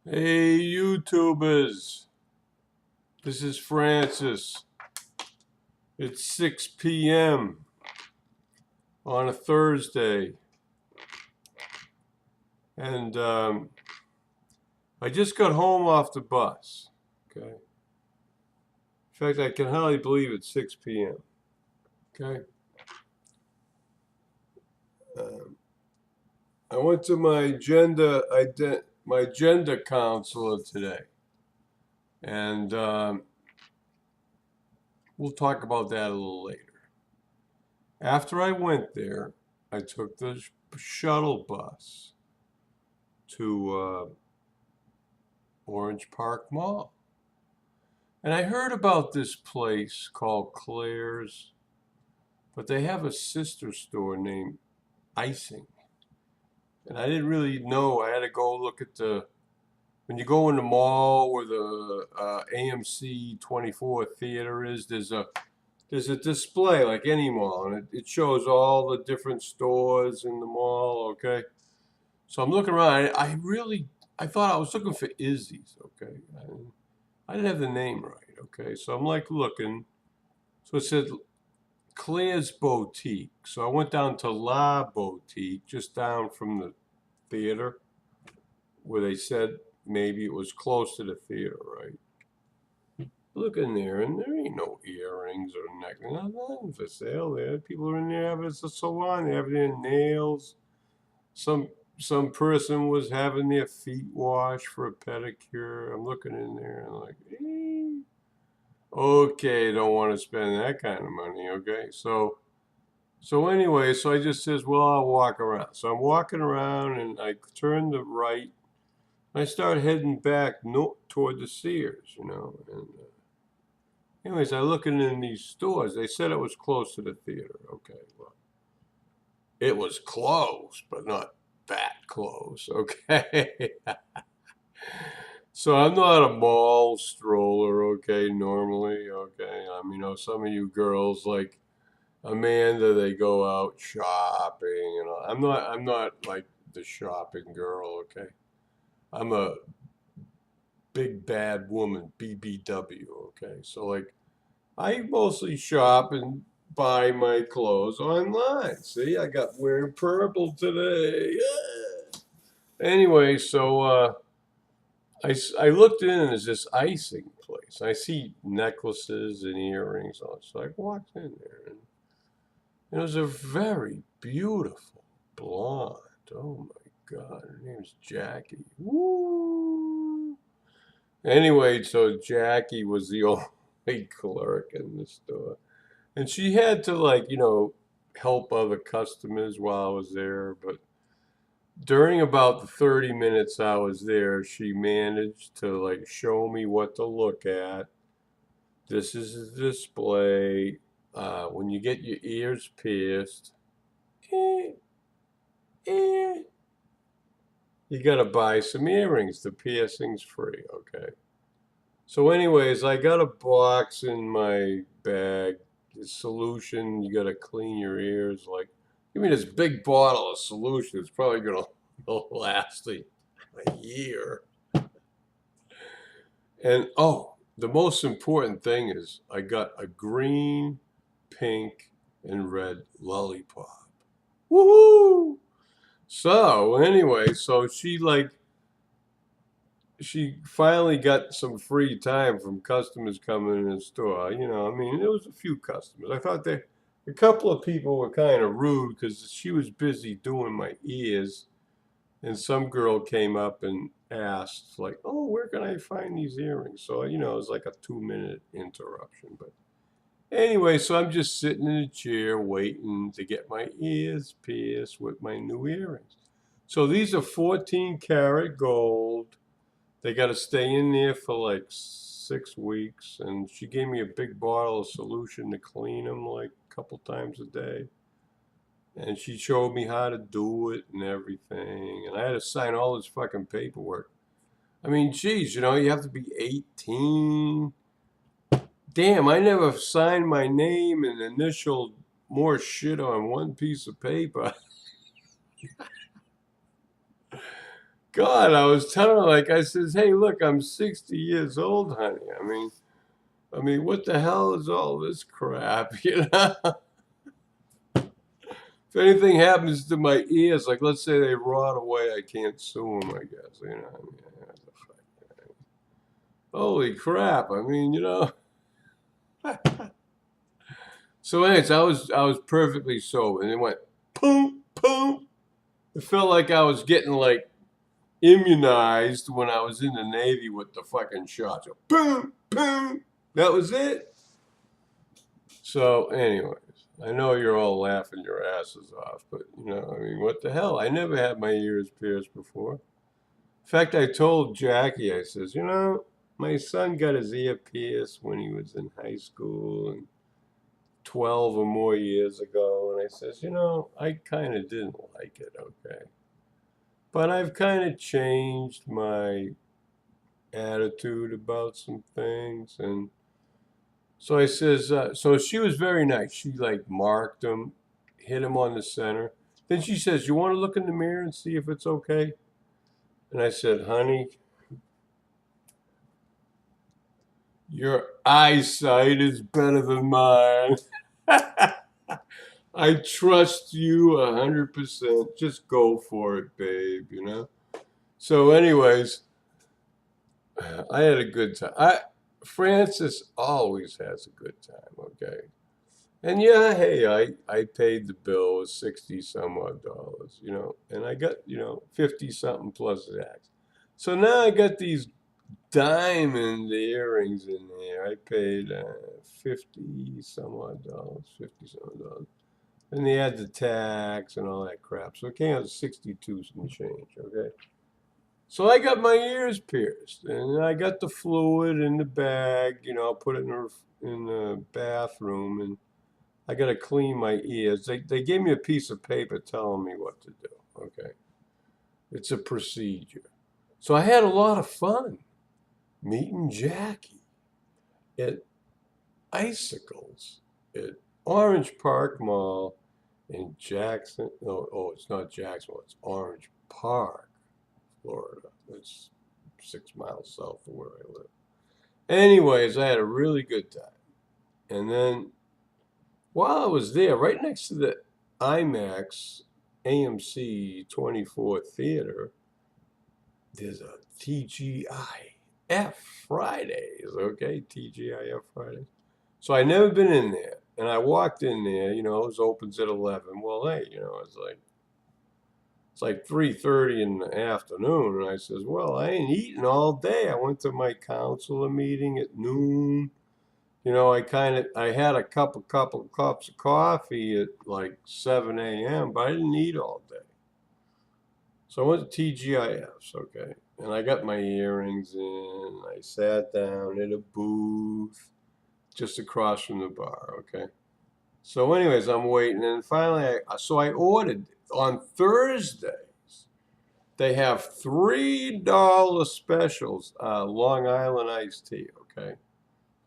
Hey YouTubers, this is Fran-Sez. It's 6 p.m. on a Thursday, and I just got home off the bus. Okay, in fact, I can hardly believe it's 6 p.m. Okay, um, I went to my gender counselor today, and we'll talk about that a little later. After I went there, I took the shuttle bus to Orange Park Mall. And I heard about this place called Claire's, but they have a sister store named Icing. And I didn't really know. I had to go look at when you go in the mall where the AMC 24 theater is, there's a display like any mall, and it shows all the different stores in the mall, okay? So I'm looking around. I thought I was looking for Izzy's, okay? I didn't have the name right, okay? So I'm like looking. So it said Claire's Boutique. So I went down to La Boutique, just down from the theater, where they said maybe it was close to the theater, right? Look in there, and there ain't no earrings or necklaces, nothing for sale there. People are in there having a salon, they have their nails. Some some person was having their feet washed for a pedicure. I'm looking in there and like, okay, don't want to spend that kind of money. Okay, so anyway, so I just says, well, I'll walk around. So I'm walking around and I turn to right. I start heading back toward the Sears, you know. And anyways, I looking in these stores. They said it was close to the theater. Okay, well, it was close, but not that close. Okay. So I'm not a mall stroller, okay, normally, okay. You know, some of you girls like Amanda, they go out shopping, you know. I'm not like the shopping girl, okay. I'm a big bad woman, BBW, okay. So like I mostly shop and buy my clothes online. See, I got wearing purple today. Yeah. Anyway, so I looked in and there's this icing place. I see necklaces and earrings on. So I walked in there and it was a very beautiful blonde. Oh my God, her name's Jackie. Woo! Anyway, so Jackie was the only clerk in the store. And she had to, like, you know, help other customers while I was there. But during about the 30 minutes I was there, she managed to, like, show me what to look at. This is the display. When you get your ears pierced, eh, eh, you gotta buy some earrings. The piercing's free, okay? So, anyways, I got a box in my bag. The solution, you gotta clean your ears. Like, give me this big bottle of solution. It's probably gonna last a year. And oh, the most important thing is I got a green, pink, and red lollipop. Woohoo! So anyway, so she finally got some free time from customers coming in the store. You know, I mean, there was a few customers. I thought a couple of people were kind of rude because she was busy doing my ears, and some girl came up and asked, like, "Oh, where can I find these earrings?" So you know, it was like a 2-minute interruption. But anyway, so I'm just sitting in a chair waiting to get my ears pierced with my new earrings. So these are 14 karat gold. They got to stay in there for like 6 weeks, and she gave me a big bottle of solution to clean them like a couple times a day. And she showed me how to do it and everything, and I had to sign all this fucking paperwork. I mean, geez, you know, you have to be 18. Damn, I never signed my name and initialed more shit on one piece of paper. God, I was telling her, like, I says, hey, look, I'm 60 years old, honey. I mean, what the hell is all this crap, you know? If anything happens to my ears, like, let's say they rot away, I can't sue them, I guess, you know? I mean, what the fuck? Holy crap, I mean, you know? So anyways, I was perfectly sober, and it went, boom, boom. It felt like I was getting, like, immunized when I was in the Navy with the fucking shots. Boom, boom. That was it. So, anyways, I know you're all laughing your asses off, but you know, I mean, what the hell? I never had my ears pierced before. In fact, I told Jackie, I says, you know, my son got his ear pierced when he was in high school and 12 or more years ago. And I says, you know, I kind of didn't like it, okay? But I've kind of changed my attitude about some things. And so I says, so she was very nice. She like marked him, hit him on the center. Then she says, you want to look in the mirror and see if it's okay? And I said, honey, your eyesight is better than mine. I trust you 100%. Just go for it, babe, you know? So anyways, I had a good time. Fran-Sez always has a good time, okay? And yeah, hey, I paid the bill, it was 60 some odd dollars, you know, and I got, you know, 50 something plus tax. So now I got these diamond earrings in there. I paid 50 some odd dollars, 50 some odd dollars. And they had the tax and all that crap. So it came out to 62 some change, okay? So I got my ears pierced, and I got the fluid in the bag. You know, I'll put it in the bathroom, and I got to clean my ears. They gave me a piece of paper telling me what to do. Okay, it's a procedure. So I had a lot of fun meeting Jackie at Icicles at Orange Park Mall in Jackson. No, oh, it's not Jacksonville. It's Orange Park, Florida. It's 6 miles south of where I live. Anyways, I had a really good time. And then while I was there, right next to the IMAX AMC 24 theater, there's a TGIF Fridays, okay? TGIF Fridays. So I never been in there. And I walked in there, you know, it opens at 11. Well, hey, you know, it's like 3:30 in the afternoon, and I says, well, I ain't eating all day. I went to my counselor meeting at noon. You know, I had a couple cups of coffee at like 7 a.m., but I didn't eat all day. So I went to TGIFs, okay, and I got my earrings in. I sat down at a booth just across from the bar, okay. So, anyways, I'm waiting, and finally, I ordered on Thursdays. They have $3 specials, Long Island iced tea, okay?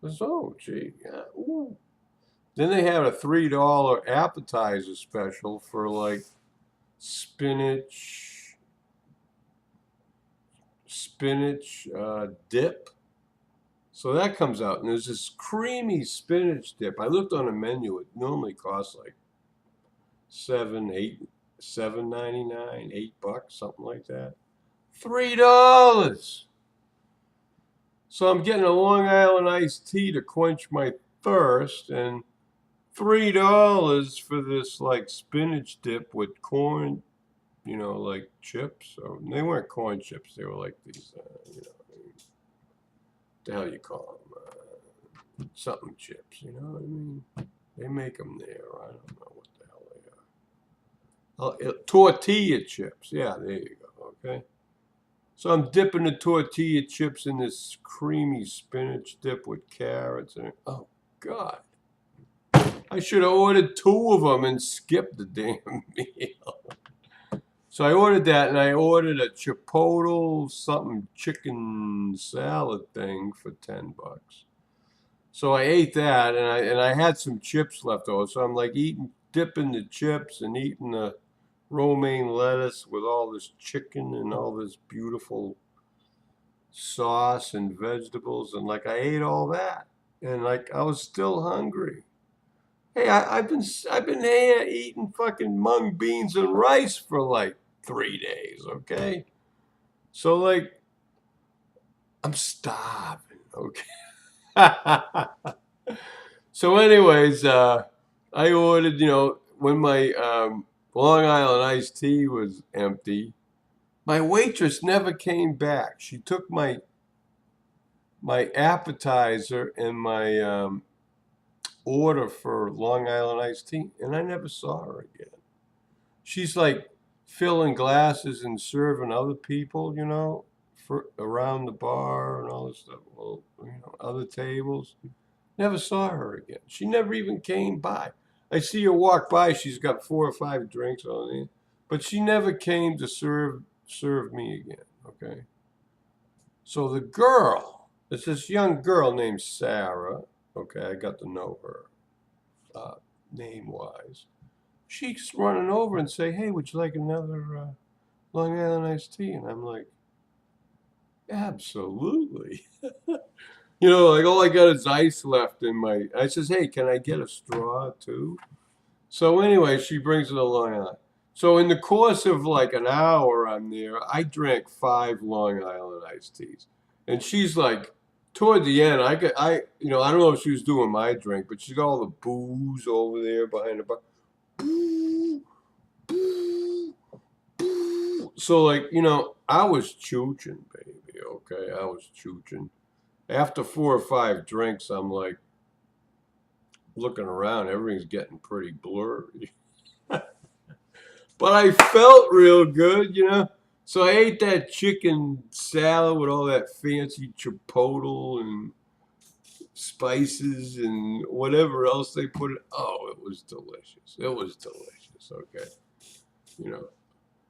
I said, oh, gee, yeah, ooh. Then they had a $3 appetizer special for like spinach dip. So that comes out, and there's this creamy spinach dip. I looked on the menu; it normally costs like $7.99, $8, something like that. $3. So I'm getting a Long Island iced tea to quench my thirst, and $3 for this like spinach dip with corn, you know, like chips. Or they weren't corn chips; they were like these, you know, what the hell you call them? Something chips. You know what I mean? They make them there. I don't know what the hell they are. Oh, tortilla chips. Yeah, there you go. Okay. So I'm dipping the tortilla chips in this creamy spinach dip with carrots and oh God. I should have ordered 2 of them and skipped the damn meal. So I ordered that, and I ordered a chipotle something chicken salad thing for $10. So I ate that, and I had some chips left over. So I'm like dipping the chips and eating the romaine lettuce with all this chicken and all this beautiful sauce and vegetables, and like I ate all that, and like I was still hungry. Hey, I've been here eating fucking mung beans and rice for like 3 days. Okay, so like I'm starving. Okay. So, anyways, I ordered. When my Long Island iced tea was empty, my waitress never came back. She took my appetizer and my order for Long Island iced tea, and I never saw her again. She's like filling glasses and serving other people, for around the bar and all this stuff. Well, other tables. Never saw her again. She never even came by. I see her walk by. She's got 4 or 5 drinks on it, but she never came to serve me again. Okay. So the girl, it's this young girl named Sarah. Okay, I got to know her name wise. She's running over and say, "Hey, would you like another Long Island iced tea?" And I'm like, "Absolutely." Like all I got is ice left in my. I says, "Hey, can I get a straw too?" So anyway, she brings it along. So in the course of like an hour I'm there, I drank 5 Long Island iced teas. And she's like, toward the end, I don't know if she was doing my drink, but she got all the booze over there behind the bar. Boo, boo, boo. So like, I was chooching, baby. Okay, I was chooching. After 4 or 5 drinks, I'm like looking around. Everything's getting pretty blurry. But I felt real good. So I ate that chicken salad with all that fancy chipotle and spices and whatever else they put it. Oh, it was delicious. It was delicious. Okay. You know,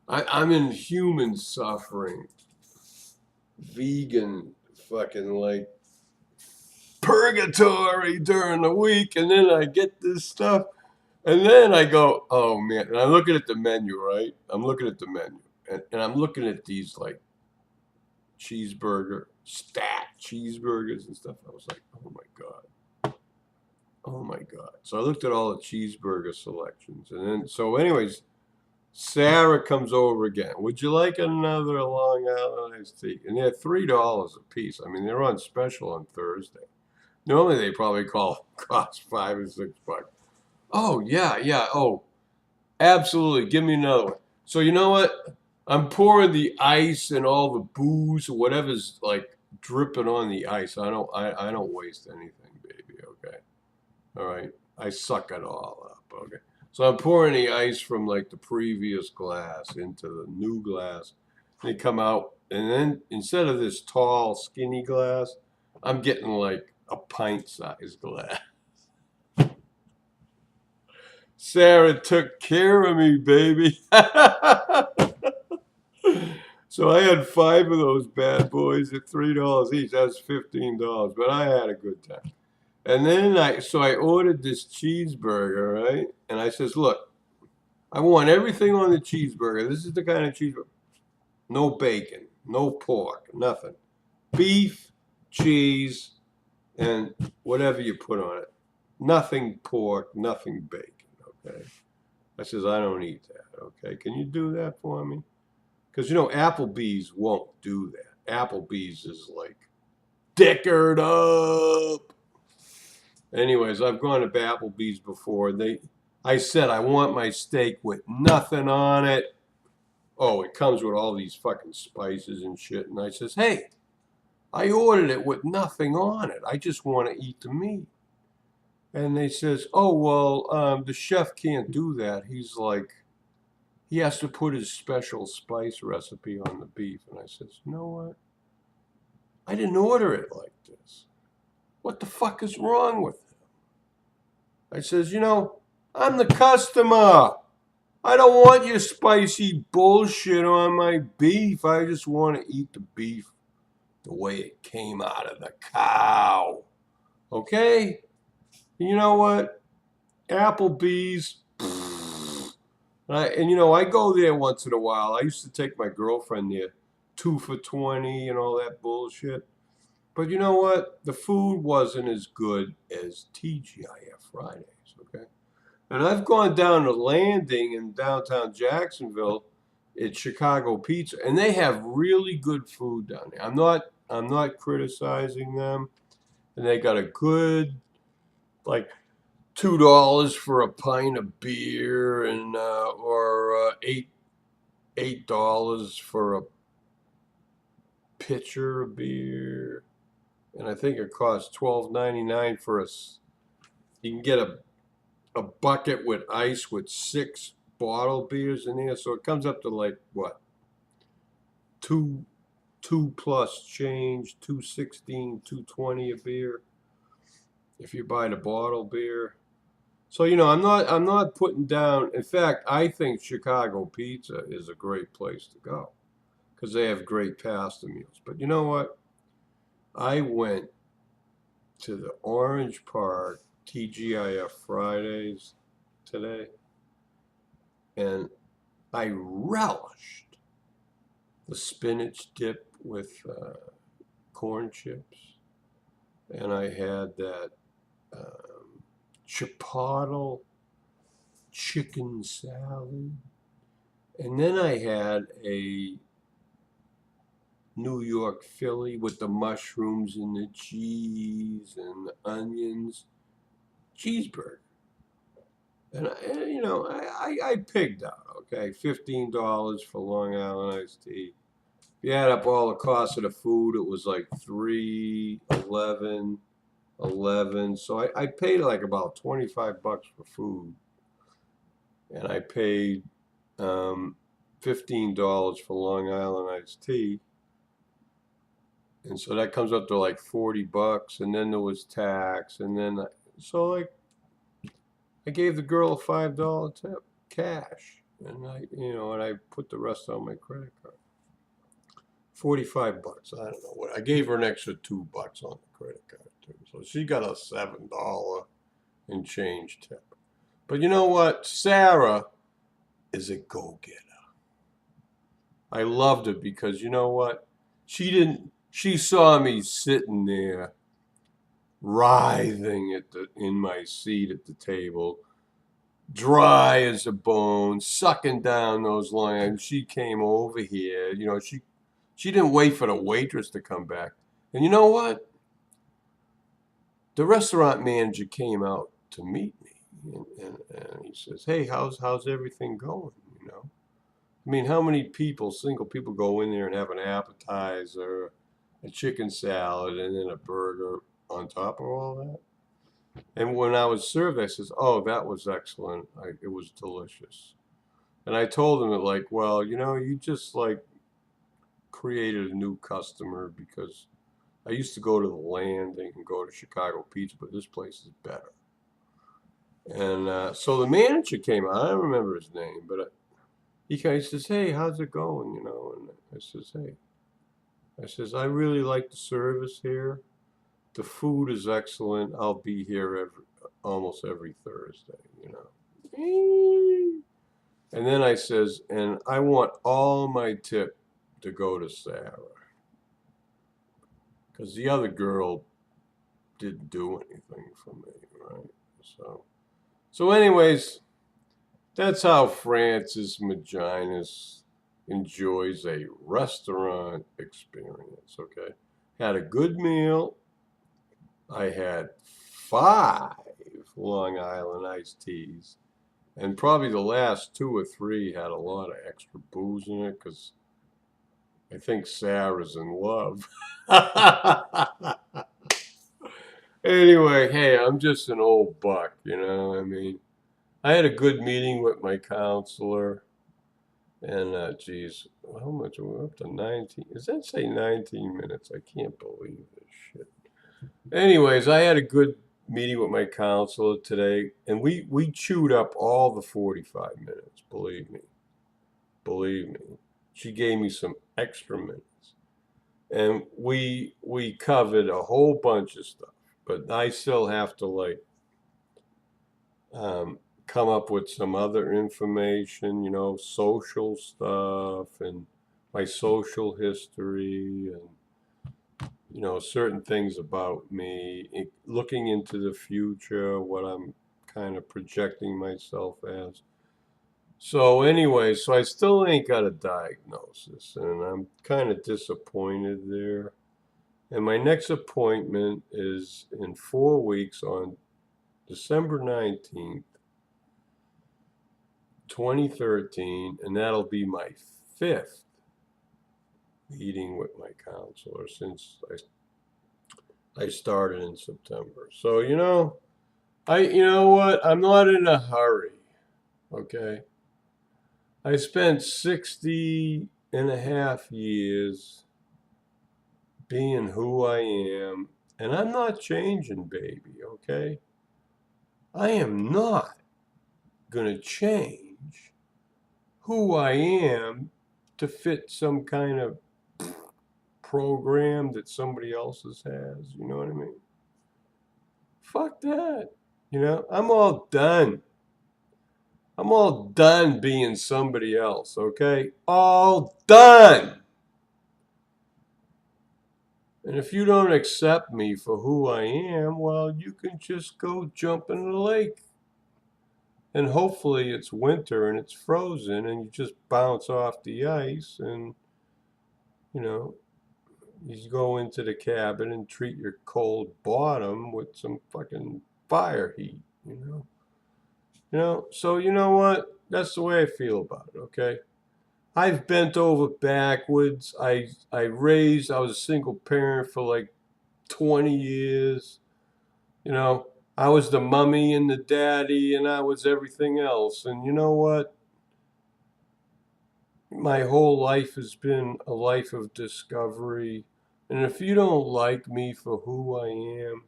I'm in human suffering, vegan, fucking like purgatory during the week, and then I get this stuff. And then I go, oh man, and I'm looking at the menu, right? I'm looking at the menu, and I'm looking at these like stacked cheeseburgers and stuff. I was like, oh my God. Oh my God. So I looked at all the cheeseburger selections. And then, so, anyways, Sarah comes over again. Would you like another Long Island iced tea? And they're $3 a piece. I mean, they're on special on Thursday. Normally they probably cost $5 or $6. Oh, yeah, yeah. Oh, absolutely. Give me another one. So you know what? I'm pouring the ice and all the booze or whatever's like dripping on the ice. I don't waste anything, baby. Okay. All right. I suck it all up. Okay. So I'm pouring the ice from like the previous glass into the new glass. They come out, and then instead of this tall, skinny glass, I'm getting like a pint-sized glass. Sarah took care of me, baby. So I had 5 of those bad boys at $3 each. That's $15, but I had a good time. And then I ordered this cheeseburger, right? And I says, look, I want everything on the cheeseburger. This is the kind of cheeseburger. No bacon, no pork, nothing. Beef, cheese, and whatever you put on it. Nothing pork, nothing bacon, okay? I says, I don't eat that, okay? Can you do that for me? Because, Applebee's won't do that. Applebee's is like dickered up. Anyways, I've gone to Applebee's before. I said I want my steak with nothing on it. Oh, it comes with all these fucking spices and shit. And I says, hey, I ordered it with nothing on it. I just want to eat the meat. And they says, oh, well, the chef can't do that. He's like, he has to put his special spice recipe on the beef. And I says, you know what? I didn't order it like this. What the fuck is wrong with him? I says, I'm the customer. I don't want your spicy bullshit on my beef. I just want to eat the beef the way it came out of the cow. Okay? You know what? Applebee's, And you know, I go there once in a while. I used to take my girlfriend there, 2 for $20 and all that bullshit. But you know what? The food wasn't as good as TGIF Fridays, okay? And I've gone down to Landing in downtown Jacksonville at Chicago Pizza, and they have really good food down there. I'm not criticizing them. And they got a good, like, $2 for a pint of beer, and or $8 for a pitcher of beer, and I think it costs $12.99 for a. You can get a bucket with ice with 6 bottle beers in there, so it comes up to like what, two plus change, 216, 220 a beer if you buy the bottle beer. So you know, I'm not putting down. In fact, I think Chicago Pizza is a great place to go because they have great pasta meals. But you know what? I went to the Orange Park TGIF Fridays today, and I relished the spinach dip with corn chips, and I had that chipotle chicken salad, and then I had a New York Philly with the mushrooms and the cheese and the onions cheeseburger. And you know, I pigged out. Okay, $15 for Long Island iced tea. If you add up all the costs of the food, it was like 3, 11. So I paid like about $25 for food, and I paid $15 for Long Island iced tea, and so that comes up to like $40, and then there was tax, and then so like I gave the girl a $5 tip, cash, and I put the rest on my credit card. $45. I don't know what. I gave her an extra $2 on the credit card too, so she got a $7 and change tip. But you know what? Sarah is a go-getter. I loved it because you know what? She didn't. She saw me sitting there, writhing in my seat at the table, dry as a bone, sucking down those lines. She came over here. You know, she didn't wait for the waitress to come back. And you know what? The restaurant manager came out to meet me, and he says, "Hey, how's everything going?" You know, I mean, how many single people, go in there and have an appetizer, a chicken salad, and then a burger on top of all that? And when I was served, I says, "Oh, that was excellent. It was delicious." And I told him that, like, well, you know, you just like created a new customer because I used to go to the Landing and go to Chicago Pizza, but this place is better. And so the manager came out. I don't remember his name, but he kind of says, "Hey, how's it going?" You know, and I says, "Hey," I says, "I really like the service here. The food is excellent. I'll be here almost every Thursday, you know." And then I says, "And I want all my tip to go to Sarah, because the other girl didn't do anything for me, right?" So anyways, that's how Francis Maginus enjoys a restaurant experience, okay? Had a good meal. I had 5 Long Island iced teas, and probably the last 2 or 3 had a lot of extra booze in it because I think Sarah's in love. Anyway, hey, I'm just an old buck, you know. I mean, I had a good meeting with my counselor, and geez, how much are we up to? 19? Does that say 19 minutes? I can't believe this shit. Anyways, I had a good meeting with my counselor today, and we chewed up all the 45 minutes. Believe me. She gave me some extra minutes, and we covered a whole bunch of stuff. But I still have to, like, come up with some other information, you know, social stuff and my social history and, you know, certain things about me, looking into the future, what I'm kind of projecting myself as. So anyway, so I still ain't got a diagnosis, and I'm kind of disappointed there. And my next appointment is in 4 weeks on December 19th, 2013, and that'll be my fifth meeting with my counselor since I started in September. So, you know what? I'm not in a hurry, okay? I spent 60 and a half years being who I am, and I'm not changing, baby, okay? I am not going to change who I am to fit some kind of program that somebody else's has. You know what I mean? Fuck that. You know, I'm all done. I'm all done being somebody else, okay? All done. And if you don't accept me for who I am, well, you can just go jump in the lake. And hopefully it's winter and it's frozen and you just bounce off the ice and, you know, you go into the cabin and treat your cold bottom with some fucking fire heat, you know? So you know what? That's the way I feel about it, okay? I've bent over backwards. I was a single parent for like 20 years. You know, I was the mummy and the daddy and I was everything else. And you know what? My whole life has been a life of discovery. And if you don't like me for who I am,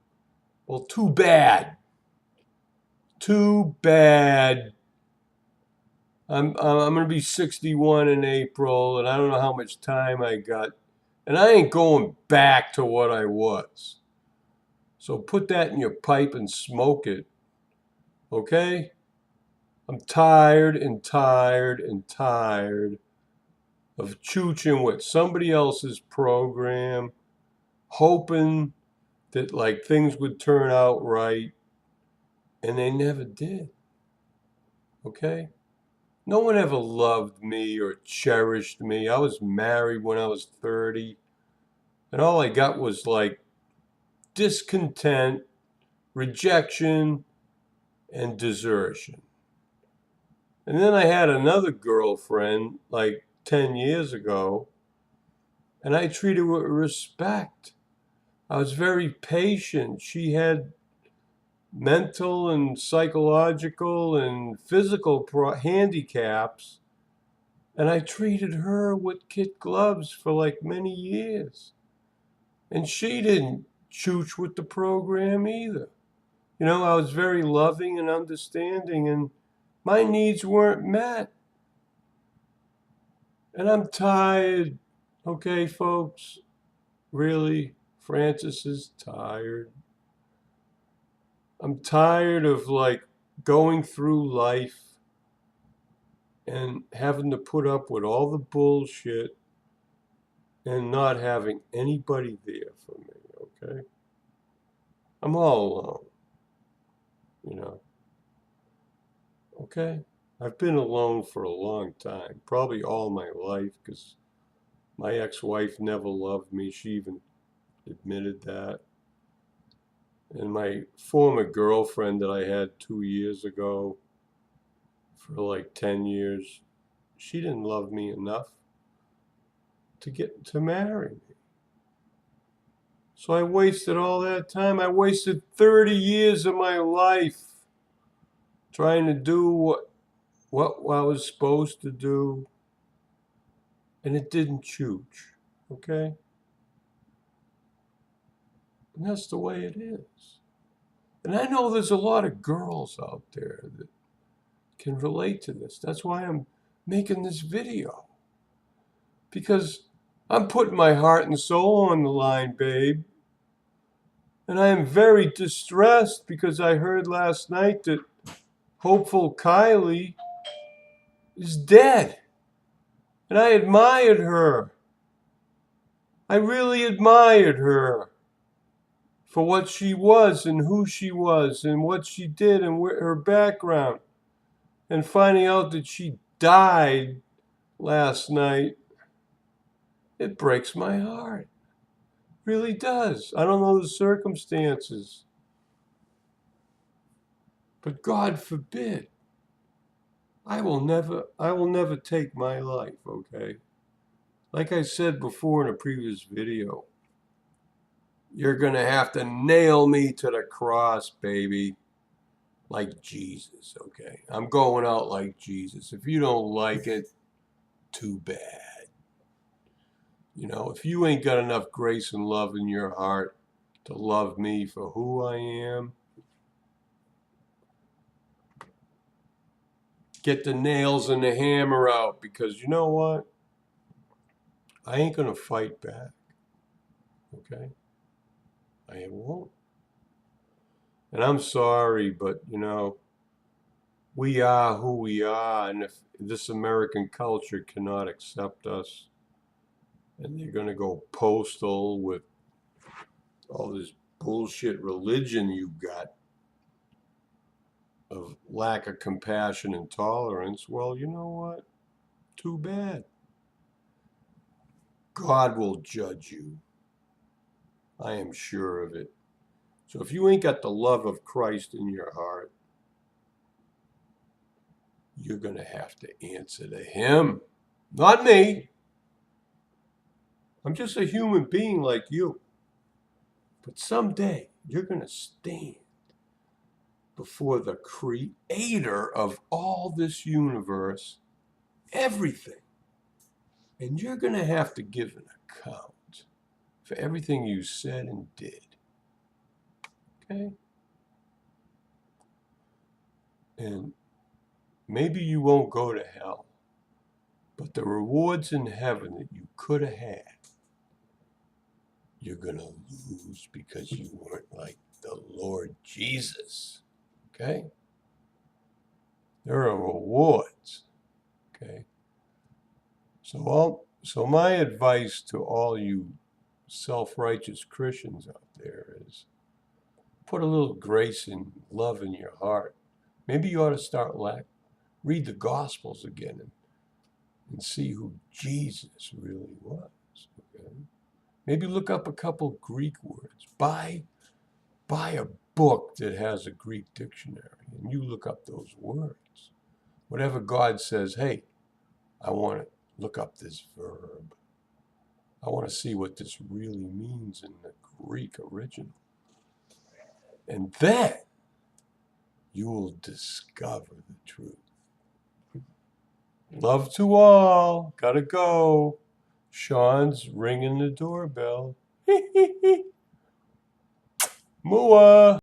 well, too bad. Too bad. I'm gonna be 61 in April, and I don't know how much time I got, and I ain't going back to what I was. So put that in your pipe and smoke it, okay? I'm tired and tired and tired of chooching with somebody else's program, hoping that like things would turn out right, and they never did. Okay? No one ever loved me or cherished me. I was married when I was 30, and all I got was like discontent, rejection, and desertion. And then I had another girlfriend like 10 years ago, and I treated her with respect. I was very patient. She had mental and psychological and physical handicaps, and I treated her with kid gloves for like many years. And she didn't chooch with the program either. You know, I was very loving and understanding, and my needs weren't met. And I'm tired. Okay, folks? Really? Fran-Sez is tired. I'm tired of like going through life and having to put up with all the bullshit and not having anybody there for me, okay? I'm all alone, you know, okay? I've been alone for a long time, probably all my life, because my ex-wife never loved me. She even admitted that. And my former girlfriend that I had 2 years ago for like 10 years, she didn't love me enough to get to marry me. So I wasted all that time. I wasted 30 years of my life trying to do what I was supposed to do, and it didn't chooch, okay? And that's the way it is. And I know there's a lot of girls out there that can relate to this. That's why I'm making this video. Because I'm putting my heart and soul on the line, babe. And I am very distressed because I heard last night that hopeful Kylie is dead. And I admired her. I really admired her for what she was and who she was and what she did and her background. And finding out that she died last night, it breaks my heart. It really does. I don't know the circumstances. But God forbid. I will never take my life, okay? Like I said before in a previous video, you're going to have to nail me to the cross, baby. Like Jesus, okay? I'm going out like Jesus. If you don't like it, too bad. You know, if you ain't got enough grace and love in your heart to love me for who I am, get the nails and the hammer out, because you know what? I ain't going to fight back, okay? I won't. And I'm sorry, but, you know, we are who we are, and if this American culture cannot accept us, and they're going to go postal with all this bullshit religion you got of lack of compassion and tolerance, well, you know what? Too bad. God will judge you. I am sure of it. So if you ain't got the love of Christ in your heart, you're going to have to answer to him, not me. I'm just a human being like you. But someday you're going to stand before the creator of all this universe, everything. And you're going to have to give an account for everything you said and did. Okay? And maybe you won't go to hell, but the rewards in heaven that you could have had, you're going to lose because you weren't like the Lord Jesus. Okay? There are rewards. Okay? So my advice to all you self-righteous Christians out there is put a little grace and love in your heart. Maybe you ought to start read the Gospels again and see who Jesus really was. Okay? Maybe look up a couple Greek words. Buy a book that has a Greek dictionary and you look up those words. Whatever God says, hey, I want to look up this verb. I want to see what this really means in the Greek original. And then you will discover the truth. Love to all. Gotta go. Sean's ringing the doorbell. Mua.